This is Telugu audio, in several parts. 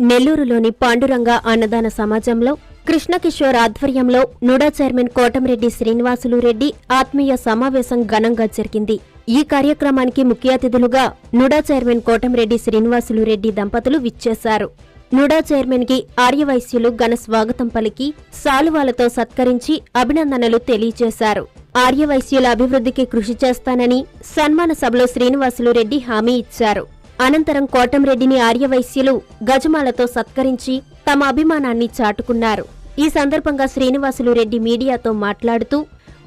నెల్లూరులోని పాండురంగ అన్నదాన సమాజంలో కృష్ణకిషోర్ ఆధ్వర్యంలో నుడా చైర్మన్ కోటంరెడ్డి శ్రీనివాసులు రెడ్డి ఆత్మీయ సమావేశం ఘనంగా జరిగింది. ఈ కార్యక్రమానికి ముఖ్య అతిథులుగా నుడా చైర్మన్ కోటంరెడ్డి శ్రీనివాసులు రెడ్డి దంపతులు విచ్చేశారు. నుడా చైర్మన్ కి ఆర్యవైశ్యులు ఘన స్వాగతం పలికి శాలువాలతో సత్కరించి అభినందనలు తెలియజేశారు. ఆర్యవైశ్యుల అభివృద్ధికి కృషి చేస్తానని సన్మాన సభలో శ్రీనివాసులు రెడ్డి హామీ ఇచ్చారు. అనంతరం కోటంరెడ్డిని ఆర్యవైశ్యులు గజమాలతో సత్కరించి తమ అభిమానాన్ని చాటుకున్నారు. ఈ సందర్భంగా శ్రీనివాసులు రెడ్డి మీడియాతో మాట్లాడుతూ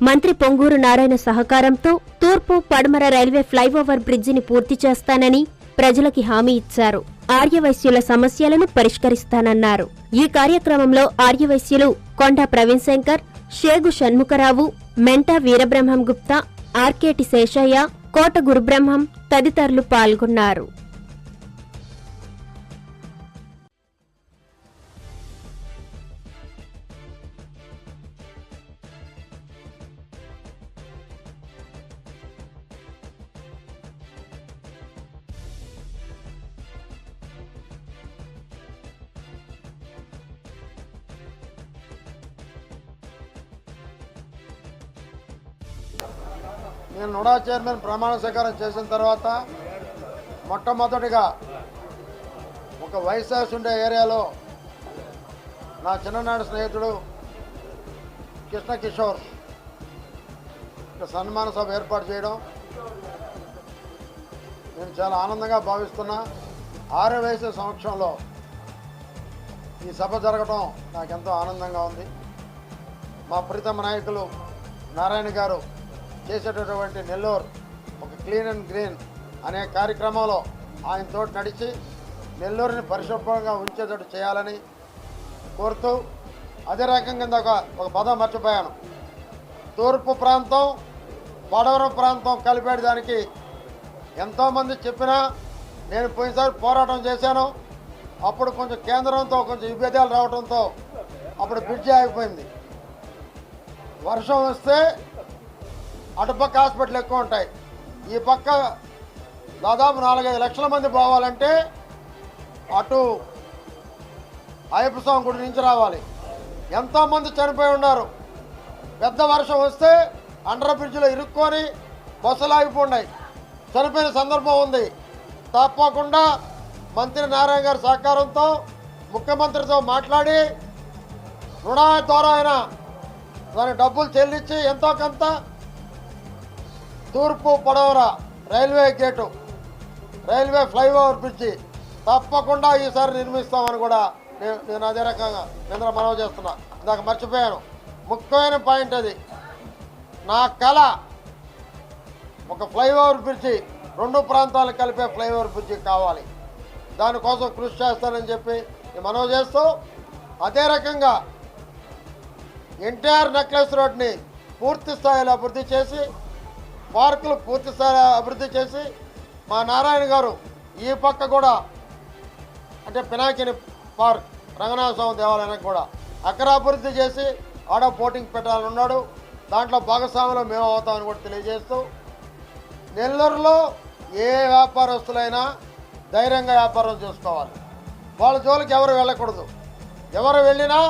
మంత్రి పొంగూరు నారాయణ సహకారంతో తూర్పు పడమర రైల్వే ఫ్లైఓవర్ బ్రిడ్జిని పూర్తి చేస్తానని ప్రజలకి హామీ ఇచ్చారు. ఆర్యవైశ్యుల సమస్యలను పరిష్కరిస్తానన్నారు. ఈ కార్యక్రమంలో ఆర్యవైశ్యులు కొండా ప్రవీణ్ శంకర్, షేగు షణ్ముఖరావు, మెంటా వీరబ్రహ్మం గుప్తా, ఆర్కేటి శేషయ్య, కోట గురుబ్రహ్మం తదితరులు పాల్గొన్నారు. నేను నుడా చైర్మన్ ప్రమాణ స్వీకారం చేసిన తర్వాత మొట్టమొదటిగా ఒక వైశాస్ ఉండే ఏరియాలో నా చిన్ననాటి స్నేహితుడు కృష్ణకిషోర్ సన్మాన సభ ఏర్పాటు చేయడం నేను చాలా ఆనందంగా భావిస్తున్నా. ఆర్యవైశ్య సమక్షంలో ఈ సభ జరగడం నాకెంతో ఆనందంగా ఉంది. మా ప్రీతమ నాయకులు నారాయణ గారు చేసేటటువంటి నెల్లూరు ఒక క్లీన్ అండ్ గ్రీన్ అనే కార్యక్రమంలో ఆయనతో నడిచి నెల్లూరుని పరిశుభ్రంగా ఉంచేటట్టు చేయాలని కోరుతూ, అదే రకంగా ఒక పదం మర్చిపోయాను. తూర్పు ప్రాంతం పడమర ప్రాంతం కలిపేదానికి ఎంతోమంది చెప్పినా నేను పోయినసారి పోరాటం చేశాను. అప్పుడు కొంచెం కేంద్రంతో కొంచెం విభేదాలు రావడంతో అప్పుడు బ్రిడ్జి ఆగిపోయింది. వర్షం వస్తే అటుపక్క హాస్పిటల్ ఎక్కువ ఉంటాయి, ఈ పక్క దాదాపు 4-5 లక్షల మంది పోవాలంటే అటు అయ్యప్ప స్వామి గుడి నుంచి రావాలి. ఎంతోమంది చనిపోయి ఉన్నారు. పెద్ద వర్షం వస్తే అండర్ బ్రిడ్జిలో ఇరుక్కొని బస్సులు ఆగిపోయినాయి, చనిపోయిన సందర్భం ఉంది. తప్పకుండా మంత్రి నారాయణ గారి సహకారంతో ముఖ్యమంత్రితో మాట్లాడి రుణా ద్వారా అయినా దాని డబ్బులు చెల్లించి ఎంతో కొంత తూర్పు పడమర railway gate railway flyover bridge తప్పకుండా ఈసారి నిర్మిస్తామని కూడా నేను అదే రకంగా నిన్న మనవి చేస్తున్నా. ఇందాక మర్చిపోయాను, ముఖ్యమైన పాయింట్ అది. నా కళ ఒక ఫ్లైఓవర్ బ్రిడ్జి, 2 ప్రాంతాలను కలిపే ఫ్లైఓవర్ బ్రిడ్జి కావాలి. దానికోసం కృషి చేస్తానని చెప్పి మనవి చేస్తూ, అదే రకంగా ఎన్టీఆర్ నెక్లెస్ రోడ్ని పూర్తి స్థాయిలో అభివృద్ధి చేసి, పార్కులు పూర్తి స్థాయిలో అభివృద్ధి చేసి, మా నారాయణ గారు ఈ పక్క కూడా అంటే పినాకిని పార్క్ రంగనాథ స్వామి దేవాలయానికి కూడా అక్కడ అభివృద్ధి చేసి ఆడ బోటింగ్ పెట్టాలని ఉన్నాడు. దాంట్లో భాగస్వాములు మేము అవుతామని కూడా తెలియజేస్తూ, నెల్లూరులో ఏ వ్యాపారస్తులైనా ధైర్యంగా వ్యాపారం చేసుకోవాలి. వాళ్ళ జోలికి ఎవరు వెళ్ళకూడదు. ఎవరు వెళ్ళినా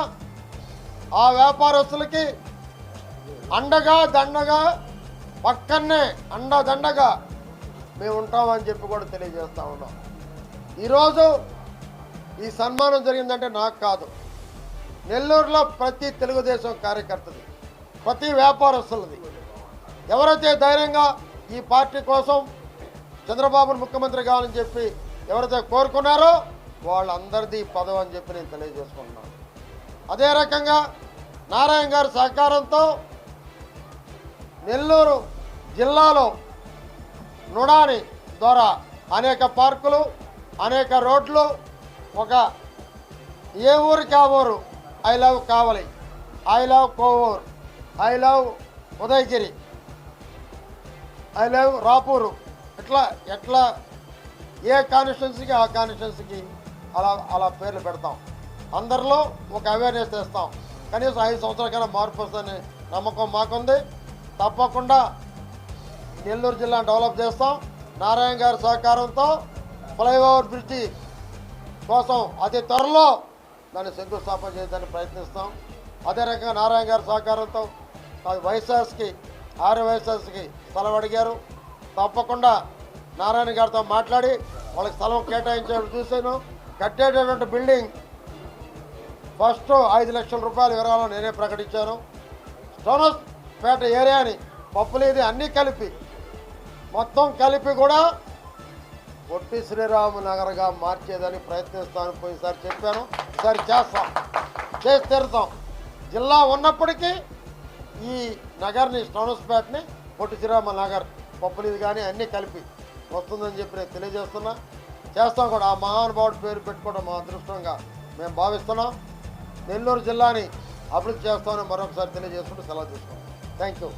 ఆ వ్యాపారస్తులకి అండగా దండగా పక్కనే అండదండగా మేము ఉంటామని చెప్పి కూడా తెలియజేస్తూ ఉన్నాం. ఈరోజు ఈ సన్మానం జరిగిందంటే నాకు కాదు, నెల్లూరులో ప్రతి తెలుగుదేశం కార్యకర్తది, ప్రతి వ్యాపారస్తులది. ఎవరైతే ధైర్యంగా ఈ పార్టీ కోసం చంద్రబాబును ముఖ్యమంత్రి కావాలని చెప్పి ఎవరైతే కోరుకున్నారో వాళ్ళందరిది పదవి అని చెప్పి నేను తెలియజేసుకుంటున్నాను. అదే రకంగా నారాయణ గారి సహకారంతో నెల్లూరు జిల్లాలో నుడాని ద్వారా అనేక పార్కులు, అనేక రోడ్లు, ఒక ఏ ఊరికి ఆ ఊరు I love Kavali, I love Kovur, I love Udayagiri, I love Rapur, ఎట్లా ఏ కాన్స్టిట్యున్సీకి ఆ కాన్స్టిట్యున్సీకి అలా పేర్లు పెడతాం. అందరిలో ఒక అవేర్నెస్ తెస్తాం. కనీసం 5 సంవత్సరాల మార్పు వస్తుందని నమ్మకం మాకుంది. తప్పకుండా నెల్లూరు జిల్లాను డెవలప్ చేస్తాం. నారాయణ గారి సహకారంతో ఫ్లైఓవర్ బ్రిడ్జి కోసం అతి త్వరలో దాన్ని శంకుస్థాపన చేయడానికి ప్రయత్నిస్తాం. అదే రకంగా నారాయణ గారి సహకారంతో వైఎస్ఆర్స్కి ఆర్యవైఎస్ఆర్స్కి స్థలం అడిగారు. తప్పకుండా నారాయణ గారితో మాట్లాడి వాళ్ళకి స్థలం కేటాయించడం చూశాను. కట్టేటటువంటి బిల్డింగ్ ఫస్ట్ 5 లక్షల రూపాయలు విరాళం నేనే ప్రకటించాను. స్టోనస్పేట ఏరియాని పప్పులేది అన్నీ కలిపి మొత్తం కలిపి కూడా పొట్టి శ్రీరాము నగర్గా మార్చేదని ప్రయత్నిస్తాను. పోయినసారి చెప్పాను, ఈసారి చేస్తాం, చేసి తీరుతాం. జిల్లా ఉన్నప్పటికీ ఈ నగర్ని స్టోనస్పేటని పొట్టి శ్రీరామ నగర్ పప్పులేది కానీ అన్నీ కలిపి వస్తుందని చెప్పి నేను తెలియజేస్తున్నా. చేస్తాం కూడా. ఆ మహానుభావుడి పేరు పెట్టుకోవడం మా అదృష్టంగా మేము భావిస్తున్నాం. నెల్లూరు జిల్లాని అభివృద్ధి చేస్తామని మరొకసారి తెలియజేసుకుంటూ సెలవు తీసుకుంటాం. Thank you.